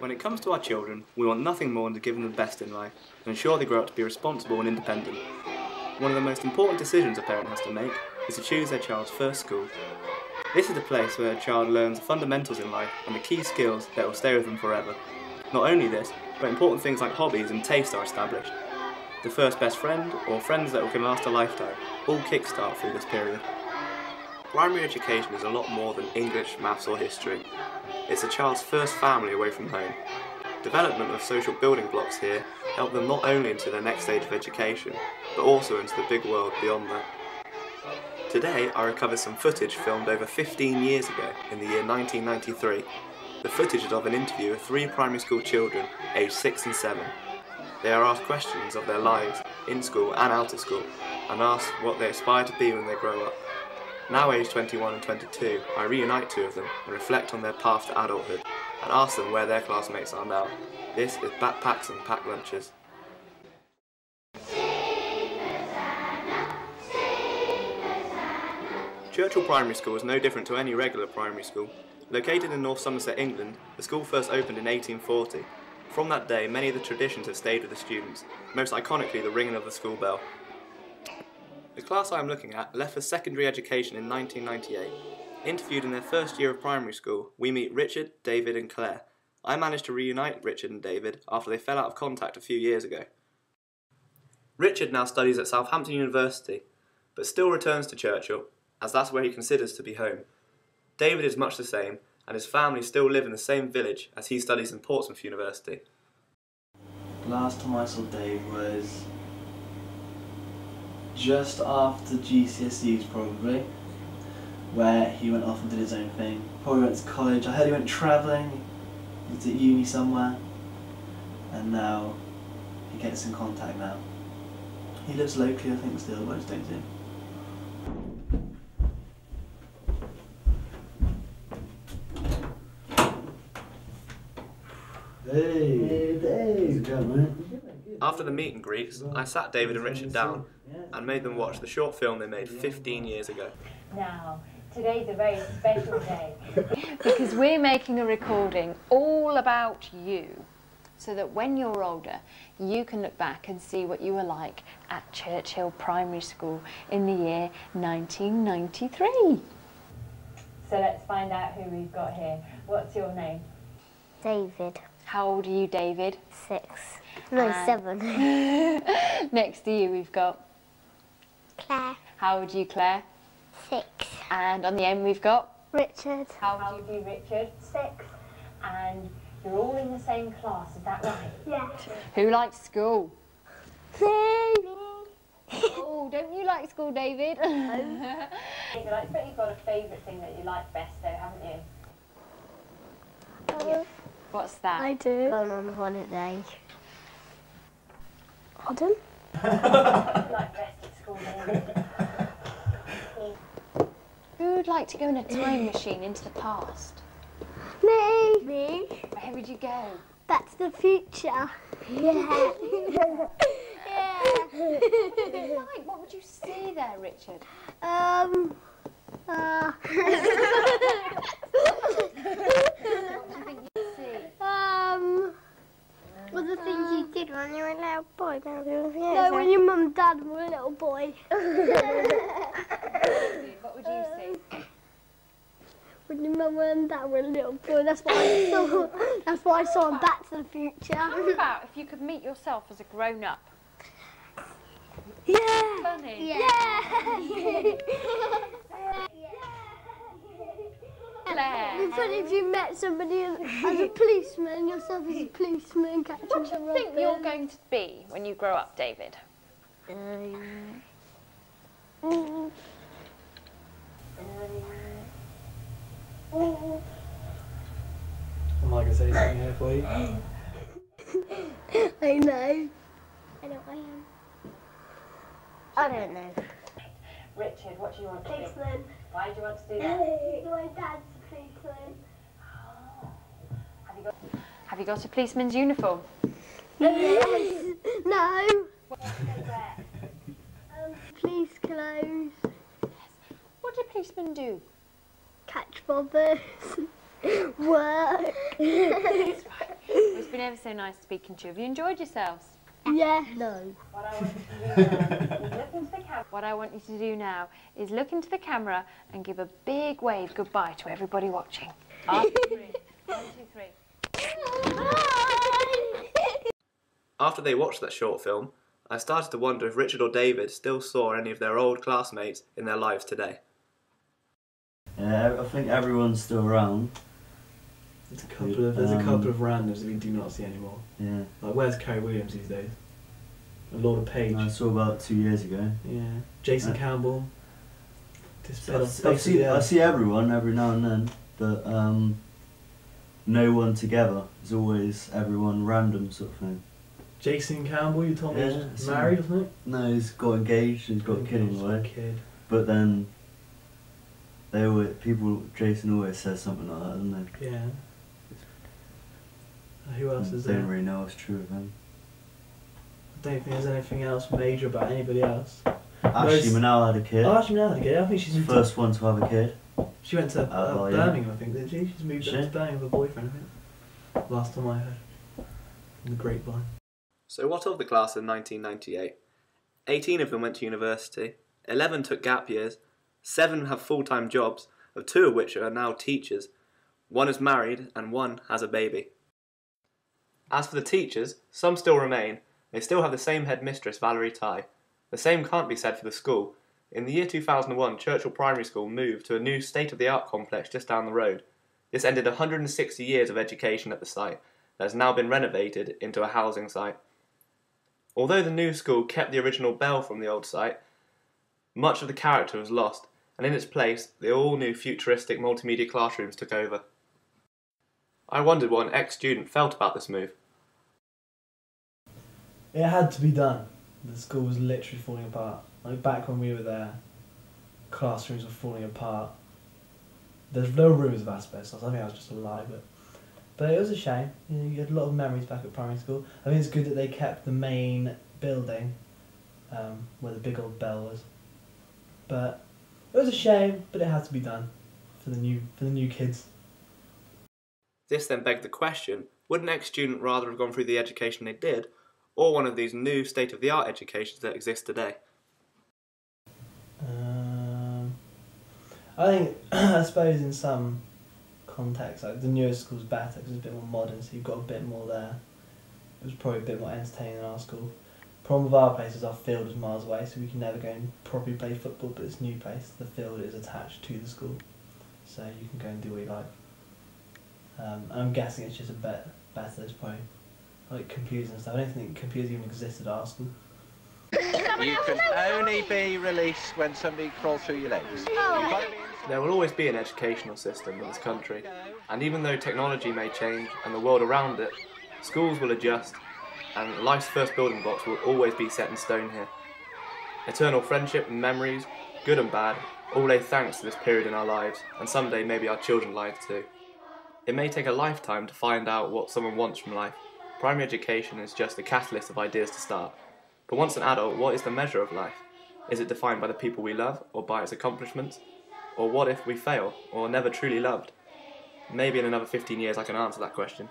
When it comes to our children, we want nothing more than to give them the best in life and ensure they grow up to be responsible and independent. One of the most important decisions a parent has to make is to choose their child's first school. This is the place where a child learns the fundamentals in life and the key skills that will stay with them forever. Not only this, but important things like hobbies and tastes are established. The first best friend, or friends that can last a lifetime, all kickstart through this period. Primary education is a lot more than English, maths or history. It's a child's first family away from home. Development of social building blocks here help them not only into their next stage of education, but also into the big world beyond that. Today I recovered some footage filmed over 15 years ago in the year 1993. The footage is of an interview with 3 primary school children aged 6 and 7. They are asked questions of their lives in school and out of school, and asked what they aspire to be when they grow up. Now aged 21 and 22, I reunite 2 of them and reflect on their path to adulthood, and ask them where their classmates are now. This is Backpacks and Packed Lunches. Churchill Primary School is no different to any regular primary school. Located in North Somerset, England, the school first opened in 1840. From that day, many of the traditions have stayed with the students, most iconically the ringing of the school bell. The class I am looking at left for secondary education in 1998. Interviewed in their first year of primary school, we meet Richard, David and Claire. I managed to reunite Richard and David after they fell out of contact a few years ago. Richard now studies at Southampton University, but still returns to Churchill, as that's where he considers to be home. David is much the same, and his family still live in the same village as he studies in Portsmouth University. Last time I saw Dave was just after GCSEs probably, where he went off and did his own thing. Probably went to college. I heard he went travelling, he was at uni somewhere, and now he gets in contact now. He lives locally I think still, but I just don't see him. Hey, Dave! How's it going, mate? After the meet and greets, I sat David and Richard down and made them watch the short film they made 15 years ago. Now, today's a very special day. Because we're making a recording all about you, so that when you're older, you can look back and see what you were like at Churchill Primary School in the year 1993. So let's find out who we've got here. What's your name? David. How old are you, David? 6. No, 7. Next to you we've got Claire. How old are you, Claire? 6. And on the end we've got Richard. How old are you, Richard? 6. And you're all in the same class, is that right? Yeah. Who likes school? Me. Oh, don't you like school, David? David, I expect you've got a favourite thing that you like best though, haven't you? Yeah. What's that? I do. Going on holiday. Pardon? What do you like best at school, David? Who would like to go in a time machine into the past? Me. Me. Where would you go? Back to the future. Yeah. Yeah. What would you see there, Richard? What What do you think you'd see? Well, the things you did when you were a little boy. No, when your mum and dad were a little boy. What would you see? When your mum and dad were a little boy, that's what I saw. That's what I saw in Back to the Future. How about if you could meet yourself as a grown-up? Yeah. Funny. Yeah. Claire. It'd be funny if you met somebody as a policeman, yourself as a policeman, catching What do some you think robbers. you're going to be when you grow up, David? Am I going to say something here for you? I know. I know I am. I don't know. Richard, what do you want to do? Policeman. Why do you want to do that? My dad's a policeman. Have you got a policeman's uniform? Yes. No. What do they wear? Police clothes. What do policemen do? Catch robbers. Work. It's been ever so nice speaking to you. Have you enjoyed yourselves? Yeah. No. What I want you to do now is look into the camera. What I want you to do now is look into the camera and give a big wave goodbye to everybody watching. After 3. 1, 2, 3. After they watched that short film, I started to wonder if Richard or David still saw any of their old classmates in their lives today. Yeah, I think everyone's still around. There's a couple of randoms that we do not see anymore. Yeah. Like, where's Kerry Williams these days? And Laura Page. I saw about 2 years ago. Yeah. Jason Campbell. I see everyone every now and then, but no one together. It's always everyone random sort of thing. Jason Campbell, you told me Yeah, he's married or something? No, he's got engaged and he's got a kid on the way. Kid. But then Jason always says something like that, doesn't he? Yeah. Who else is They there? don't really know what's true of him. I don't think there's anything else major about anybody else. Ashley Manal had a kid. Oh, Ashley Manal had a kid. I think she's moved First one to have a kid. She went to yeah. Birmingham, I think, didn't she? She's moved up She? to Birmingham with a boyfriend, I think. Last time I heard. In the grapevine. So what of the class in 1998? 18 of them went to university, 11 took gap years, 7 have full-time jobs, of 2 of which are now teachers, 1 is married and 1 has a baby. As for the teachers, some still remain. They still have the same headmistress, Valerie Tighe. The same can't be said for the school. In the year 2001, Churchill Primary School moved to a new state-of-the-art complex just down the road. This ended 160 years of education at the site that has now been renovated into a housing site. Although the new school kept the original bell from the old site, much of the character was lost, and in its place, the all-new futuristic multimedia classrooms took over. I wondered what an ex-student felt about this move. It had to be done. The school was literally falling apart. Like, back when we were there, classrooms were falling apart. There's no rumours of asbestos. I think that was just a lie, but it was a shame. You know, you had a lot of memories back at primary school. I think it's good that they kept the main building, where the big old bell was. But it was a shame, but it had to be done for the new kids. This then begged the question, would an ex-student rather have gone through the education they did, or one of these new state-of-the-art educations that exist today? I suppose in some context, like the newest school's better because it's a bit more modern, so you've got a bit more there. It was probably a bit more entertaining than our school. Problem with our place is our field is miles away, so we can never go and properly play football, but this new place, the field is attached to the school, so you can go and do what you like. And I'm guessing it's just a bit better. There's probably like computers and stuff. I don't think computers even existed at our school. You can only be released when somebody crawls through your legs. There will always be an educational system in this country, and even though technology may change and the world around it, schools will adjust, and life's first building blocks will always be set in stone here. Eternal friendship and memories, good and bad, all lay thanks to this period in our lives, and someday maybe our children's lives too. It may take a lifetime to find out what someone wants from life. Primary education is just a catalyst of ideas to start. But once an adult, what is the measure of life? Is it defined by the people we love, or by its accomplishments? Or what if we fail, or never truly loved? Maybe in another 15 years I can answer that question.